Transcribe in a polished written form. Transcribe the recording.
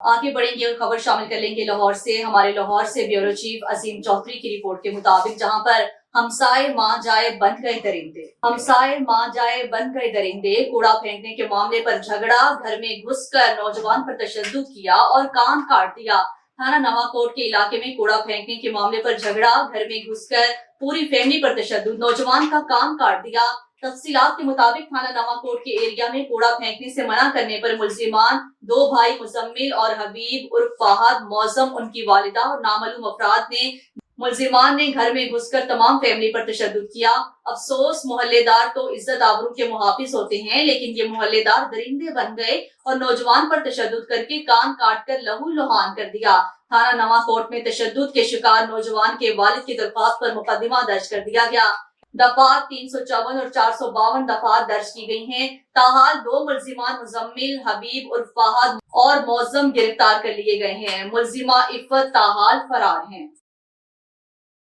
आगे बढ़ेंगे और खबर शामिल कर लेंगे लाहौर से। हमारे लाहौर से ब्यूरो चीफ अजीम चौधरी की रिपोर्ट के मुताबिक जहां पर हमसाए मां जाए बन गए दरिंदे, हमसाए मां जाए बन गए दरिंदे, कूड़ा फेंकने के मामले पर झगड़ा, घर में घुसकर नौजवान पर तशद्दुद किया और कान काट दिया। थाना नवाकोट के इलाके में कूड़ा फेंकने के मामले पर झगड़ा, घर में घुसकर पूरी फैमिली पर तशद्दुद, नौजवान का कान काट दिया। तफसीलात के मुताबिक थाना नवाकोट के एरिया में कूड़ा फेंकने से मना करने पर मुलजिमान दो भाई मुजम्मिल और हबीब उर्फ फहद, मौजम उनकी वालिदा और नामालूम अफराद ने मुलजिमान ने घर में घुसकर तमाम फैमिली पर तशद्दुद किया। अफसोस, मोहल्लेदार तो इज्जत आबरू के मुहाफिज होते हैं, लेकिन ये मोहल्लेदार दरिंदे बन गए और नौजवान पर तशद्दुद करके कान काट कर लहू लुहान कर दिया। थाना नवाकोट में तशद्दुद के शिकार नौजवान के वालिद की दरख्वास्त पर मुकदमा दर्ज कर दिया गया। दफात 354 और 452 दफात दर्ज की गई हैं। ताहाल दो मुलजिमान मुजम्मिल, हबीब उर्फ फहद और मौजम गिरफ्तार कर लिए गए हैं। मुलजिमा इफ़त ताहाल फरार हैं।